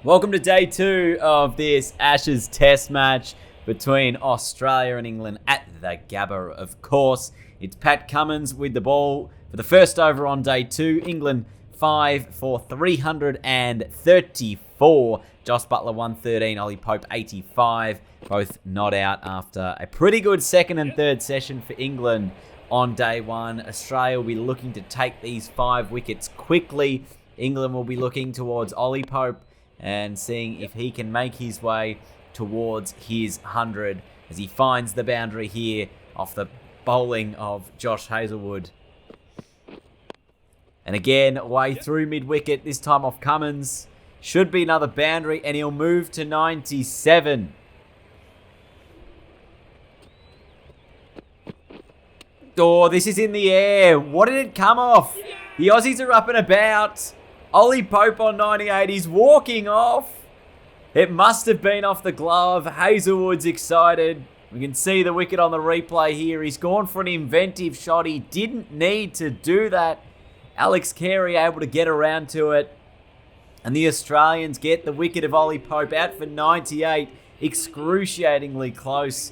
Welcome to day 2 of this Ashes Test match between Australia and England at the Gabba, of course. It's Pat Cummins with the ball for the first over on day 2. England 5 for 334. Josh Buttler 113, Ollie Pope 85. Both not out after a pretty good second and third session for England on day 1. Australia will be looking to take these 5 wickets quickly. England will be looking towards Ollie Pope and seeing if he can make his way towards his 100 as he finds the boundary here off the bowling of Josh Hazlewood. And again, away through mid-wicket, this time off Cummins. Should be another boundary, and he'll move to 97. Oh, this is in the air. What did it come off? The Aussies are up and about. Ollie Pope on 98, he's walking off. It must have been off the glove. Hazlewood's excited. We can see the wicket on the replay here. He's gone for an inventive shot. He didn't need to do that. Alex Carey able to get around to it. And the Australians get the wicket of Ollie Pope out for 98. Excruciatingly close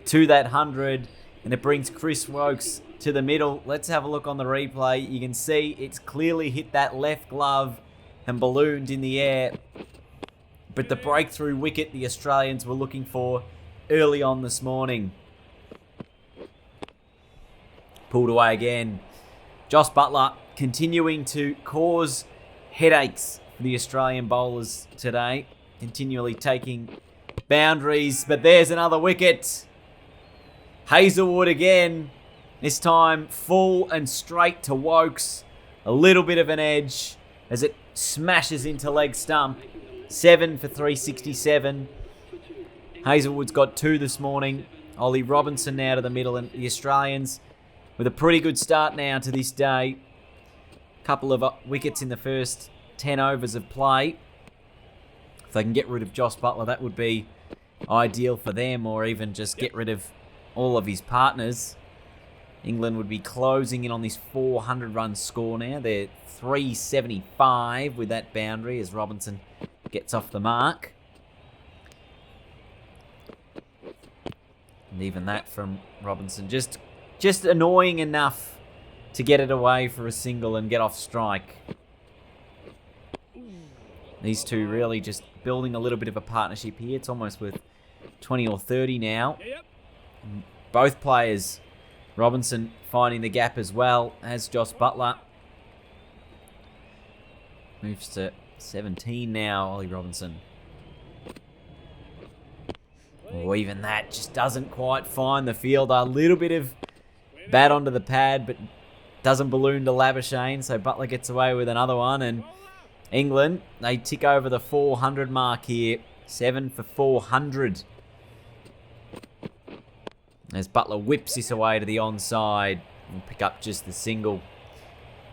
to that 100. And it brings Chris Wokes to the middle. Let's have a look on the replay. You can see it's clearly hit that left glove and ballooned in the air. But the breakthrough wicket the Australians were looking for early on this morning. Pulled away again. Josh Buttler continuing to cause headaches for the Australian bowlers today. Continually taking boundaries. But there's another wicket. Hazlewood again. This time, full and straight to Wokes. A little bit of an edge as it smashes into leg stump. 7 for 367. Hazlewood's got 2 this morning. Ollie Robinson now to the middle, and the Australians with a pretty good start now to this day. Couple of wickets in the first 10 overs of play. If they can get rid of Josh Buttler, that would be ideal for them, or even just get rid of all of his partners. England would be closing in on this 400-run score now. They're 375 with that boundary as Robinson gets off the mark. And even that from Robinson, just annoying enough to get it away for a single and get off strike. These two really just building a little bit of a partnership here. It's almost worth 20 or 30 now. And both players, Robinson finding the gap as well as Josh Buttler. Moves to 17 now, Ollie Robinson. Oh, even that just doesn't quite find the fielder. A little bit of bat onto the pad, but doesn't balloon to Labuschagne. So Buttler gets away with another one. And England, they tick over the 400 mark here. 7 for 400. As Buttler whips this away to the onside and pick up just the single.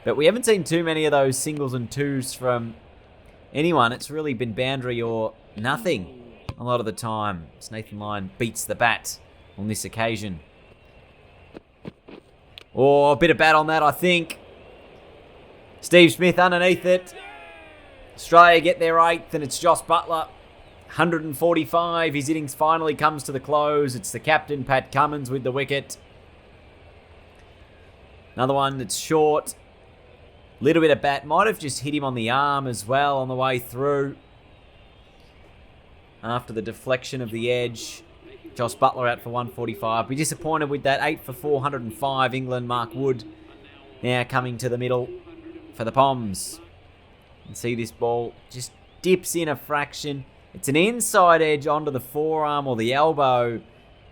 But we haven't seen too many of those singles and twos from anyone. It's really been boundary or nothing a lot of the time. As Nathan Lyon beats the bat on this occasion. Oh, a bit of bat on that, I think. Steve Smith underneath it. Australia get their 8th, and it's Josh Buttler. 145. His innings finally comes to the close. It's the captain, Pat Cummins, with the wicket. Another one that's short. Little bit of bat. Might have just hit him on the arm as well on the way through. After the deflection of the edge. Josh Buttler out for 145. Be disappointed with that. 8 for 405. England, Mark Wood now coming to the middle for the Poms. And see this ball just dips in a fraction. It's an inside edge onto the forearm or the elbow,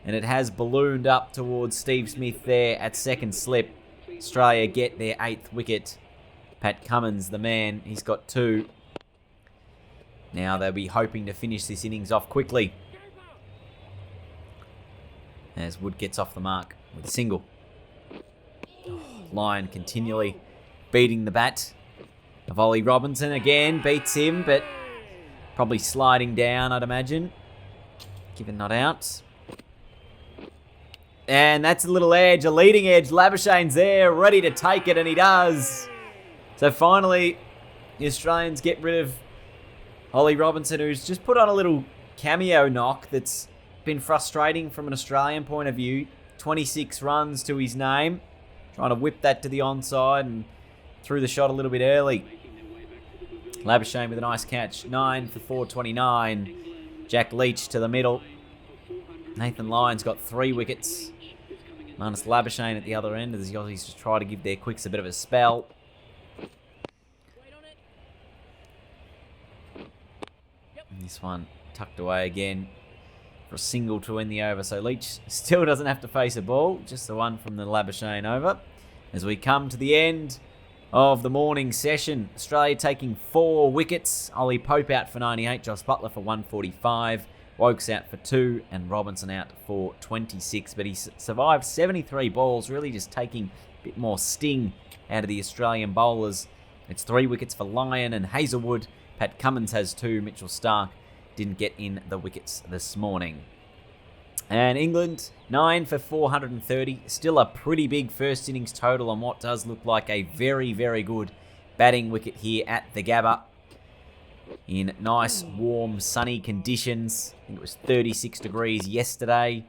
and it has ballooned up towards Steve Smith there at second slip. Australia get their 8th wicket. Pat Cummins, the man, he's got 2. Now they'll be hoping to finish this innings off quickly. As Wood gets off the mark with a single. Lyon continually beating the bat of Ollie Robinson again. Beats him, but probably sliding down, I'd imagine. Given not out. And that's a little edge, a leading edge. Labuschagne's there, ready to take it, and he does. So finally, the Australians get rid of Ollie Robinson, who's just put on a little cameo knock that's been frustrating from an Australian point of view. 26 runs to his name. Trying to whip that to the onside and threw the shot a little bit early. Labuschagne with a nice catch. 9 for 429. Jack Leach to the middle. Nathan Lyon's got 3 wickets. Marnus Labuschagne at the other end as the Aussies just try to give their quicks a bit of a spell. And this one tucked away again for a single to win the over. So Leach still doesn't have to face a ball. Just the one from the Labuschagne over. As we come to the end of the morning session, Australia taking 4 wickets. Ollie Pope out for 98, Josh Butler for 145, Wokes out for 2, and Robinson out for 26. But he survived 73 balls, really just taking a bit more sting out of the Australian bowlers. It's 3 wickets for Lyon and Hazelwood. Pat Cummins has 2. Mitchell Starc didn't get in the wickets this morning. And England, 9 for 430. Still a pretty big first innings total on what does look like a very, very good batting wicket here at the Gabba. In nice, warm, sunny conditions. I think it was 36 degrees yesterday.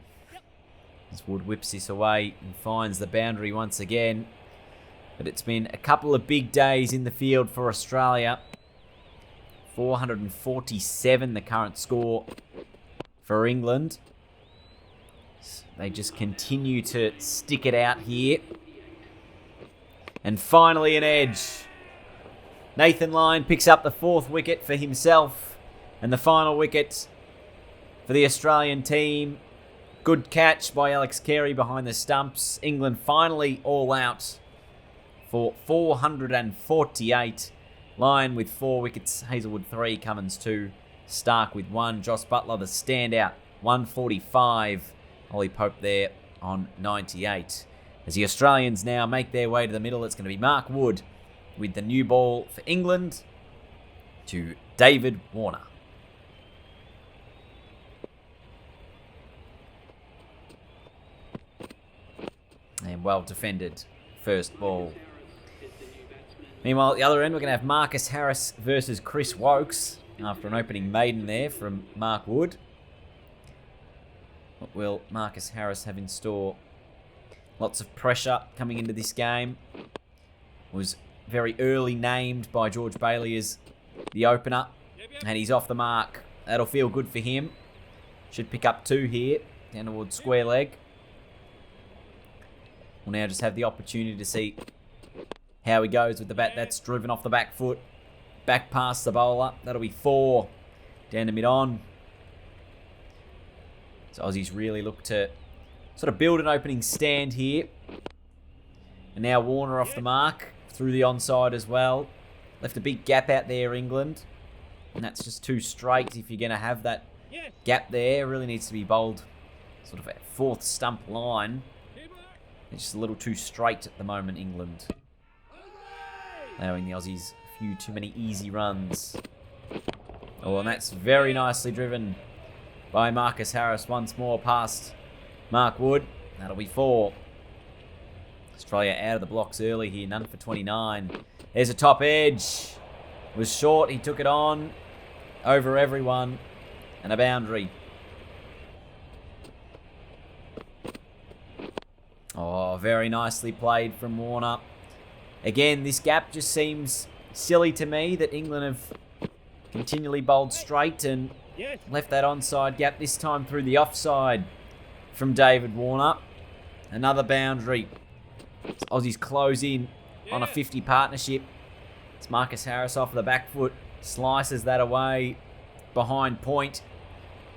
As Wood whips this away and finds the boundary once again. But it's been a couple of big days in the field for Australia. 447 the current score for England. They just continue to stick it out here. And finally an edge. Nathan Lyon picks up the 4th wicket for himself. And the final wicket for the Australian team. Good catch by Alex Carey behind the stumps. England finally all out for 448. Lyon with 4 wickets. Hazelwood 3. Cummins 2. Starc with 1. Josh Butler the standout. 145. Ollie Pope there on 98. As the Australians now make their way to the middle, it's going to be Mark Wood with the new ball for England to David Warner. And well defended first ball. Meanwhile, at the other end, we're going to have Marcus Harris versus Chris Wokes after an opening maiden there from Mark Wood. What will Marcus Harris have in store? Lots of pressure coming into this game. Was very early named by George Bailey as the opener. And he's off the mark. That'll feel good for him. Should pick up 2 here. Down towards square leg. We'll now just have the opportunity to see how he goes with the bat. That's driven off the back foot. Back past the bowler. That'll be 4. Down to mid-on. So Aussies really look to sort of build an opening stand here. And now Warner off the mark through the onside as well. Left a big gap out there, England. And that's just too straight if you're going to have that gap there. It really needs to be bowled sort of at 4th stump line. It's just a little too straight at the moment, England. Allowing the Aussies a few too many easy runs. Oh, and that's very nicely driven by Marcus Harris once more past Mark Wood. That'll be 4. Australia out of the blocks early here. None for 29. There's a top edge. It was short. He took it on over everyone. And a boundary. Oh, very nicely played from Warner. Again, this gap just seems silly to me that England have continually bowled straight and left that onside gap, this time through the offside from David Warner. Another boundary. Aussies close in on a 50 partnership. It's Marcus Harris off the back foot. Slices that away behind point.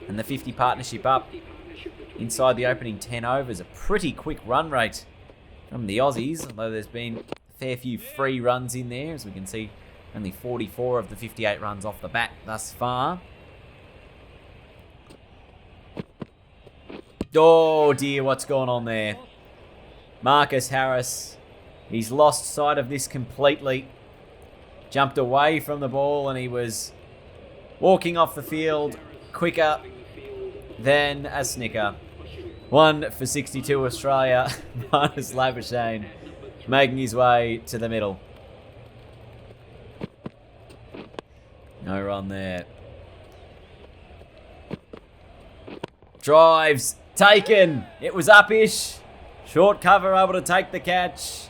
And the 50 partnership up inside the opening 10 overs. A pretty quick run rate from the Aussies, although there's been a fair few free runs in there. As we can see, only 44 of the 58 runs off the bat thus far. Oh dear, what's going on there? Marcus Harris, he's lost sight of this completely. Jumped away from the ball and he was walking off the field quicker than a snicker. 1 for 62 Australia. Marnus Labuschagne making his way to the middle. No run there. Drives taken. It was up-ish. Short cover able to take the catch.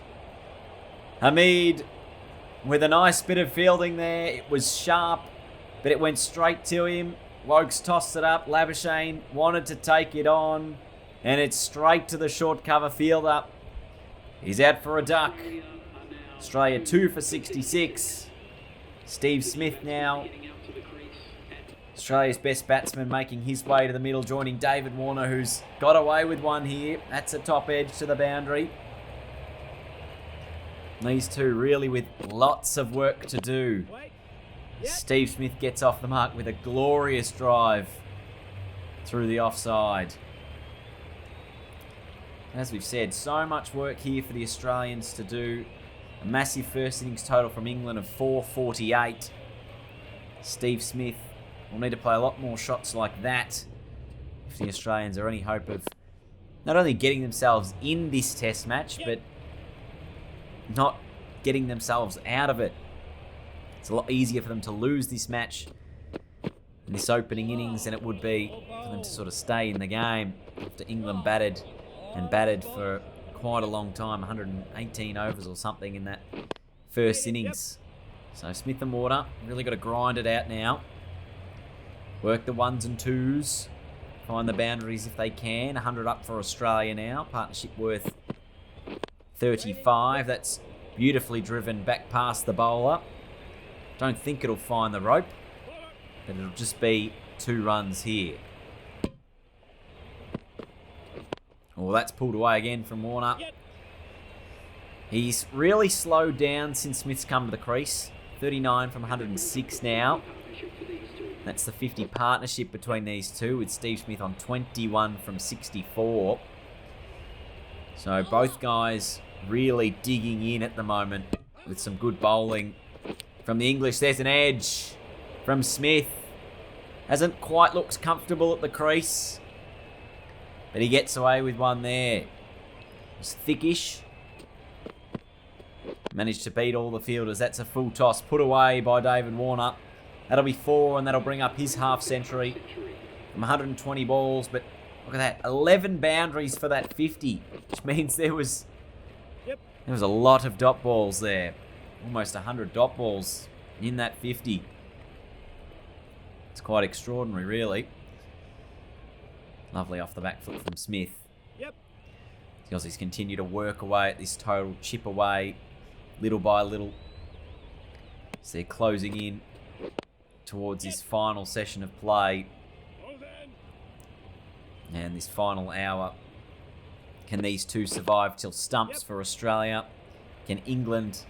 Hamid with a nice bit of fielding there. It was sharp, but it went straight to him. Wokes tossed it up. Labuschagne wanted to take it on, and it's straight to the short cover fielder. He's out for a duck. Australia 2 for 66. Steve Smith now, Australia's best batsman, making his way to the middle, joining David Warner, who's got away with one here. That's a top edge to the boundary. These two really with lots of work to do. Steve Smith gets off the mark with a glorious drive through the offside. As we've said, so much work here for the Australians to do. A massive first innings total from England of 448. Steve Smith will need to play a lot more shots like that if the Australians are any hope of not only getting themselves in this test match, but not getting themselves out of it. It's a lot easier for them to lose this match in this opening innings than it would be for them to sort of stay in the game after England batted for quite a long time, 118 overs or something in that first innings. So Smith and Warner really got to grind it out now. Work the ones and twos. Find the boundaries if they can. 100 up for Australia now. Partnership worth 35. That's beautifully driven back past the bowler. Don't think it'll find the rope, but it'll just be 2 runs here. Oh, that's pulled away again from Warner. He's really slowed down since Smith's come to the crease. 39 from 106 now. That's the 50 partnership between these two, with Steve Smith on 21 from 64. So both guys really digging in at the moment with some good bowling from the English. There's an edge from Smith. Hasn't quite looked comfortable at the crease, but he gets away with one there. It's thickish. Managed to beat all the fielders. That's a full toss put away by David Warner. That'll be 4, and that'll bring up his half century from 120 balls. But look at that, 11 boundaries for that 50, which means there was a lot of dot balls there. Almost 100 dot balls in that 50. It's quite extraordinary, really. Lovely off the back foot from Smith. The Aussies continue to work away at this total, chip away little by little. So they're closing in towards this final session of play. And this final hour. Can these two survive till stumps for Australia? Can England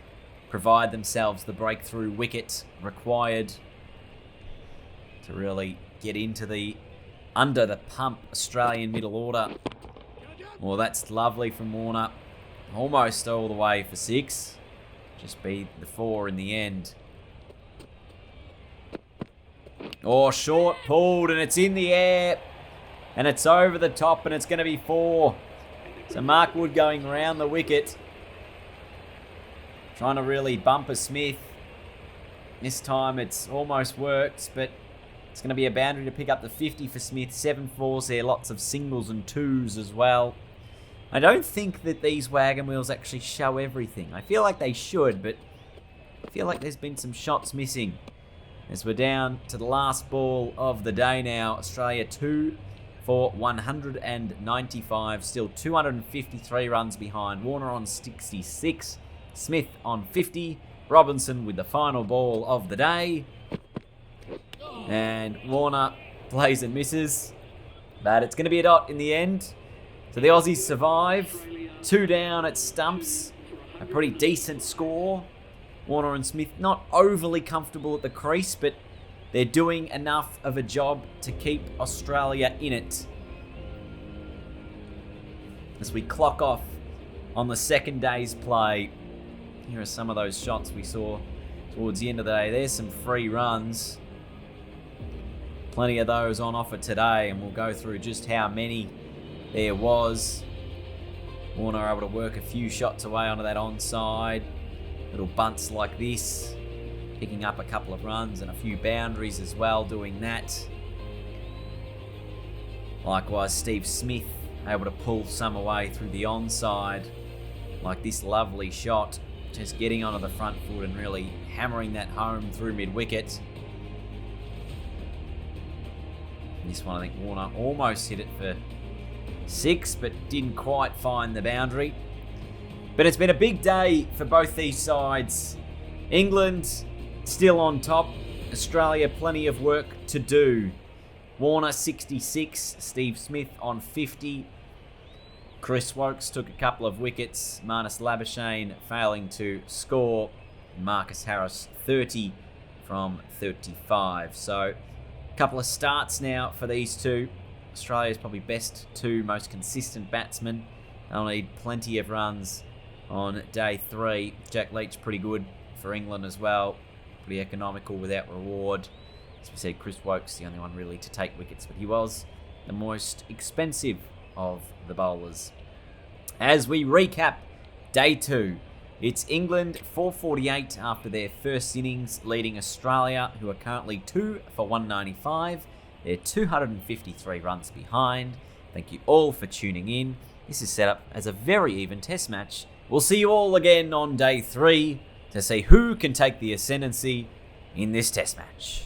provide themselves the breakthrough wicket required to really get into the under the pump Australian middle order? Well, that's lovely from Warner. Almost all the way for 6. Just be the 4 in the end. Oh, short pulled, and it's in the air. And it's over the top, and it's going to be 4. So Mark Wood going round the wicket. Trying to really bumper Smith. This time it's almost worked, but it's going to be a boundary to pick up the 50 for Smith. 7 4s there, lots of singles and 2s as well. I don't think that these wagon wheels actually show everything. I feel like they should, but I feel like there's been some shots missing. As we're down to the last ball of the day now. Australia 2 for 195. Still 253 runs behind. Warner on 66. Smith on 50. Robinson with the final ball of the day. And Warner plays and misses. But it's going to be a dot in the end. So the Aussies survive. 2 down at stumps. A pretty decent score. Warner and Smith not overly comfortable at the crease, but they're doing enough of a job to keep Australia in it. As we clock off on the second day's play, here are some of those shots we saw towards the end of the day. There's some free runs. Plenty of those on offer today, and we'll go through just how many there was. Warner able to work a few shots away onto that onside. Little bunts like this, picking up a couple of runs and a few boundaries as well, doing that. Likewise, Steve Smith able to pull some away through the onside. Like this lovely shot, just getting onto the front foot and really hammering that home through mid-wicket. This one, I think Warner almost hit it for 6, but didn't quite find the boundary. But it's been a big day for both these sides. England still on top. Australia, plenty of work to do. Warner 66, Steve Smith on 50. Chris Wokes took a couple of wickets. Marnus Labuschagne failing to score. Marcus Harris 30 from 35. So a couple of starts now for these two. Australia's probably best two most consistent batsmen. They'll need plenty of runs on day 3. Jack Leach pretty good for England as well. Pretty economical without reward. As we said, Chris Wokes the only one really to take wickets, but he was the most expensive of the bowlers. As we recap day 2, it's England 448 after their first innings, leading Australia, who are currently 2 for 195. They're 253 runs behind. Thank you all for tuning in. This is set up as a very even test match. We'll see you all again on day 3 to see who can take the ascendancy in this test match.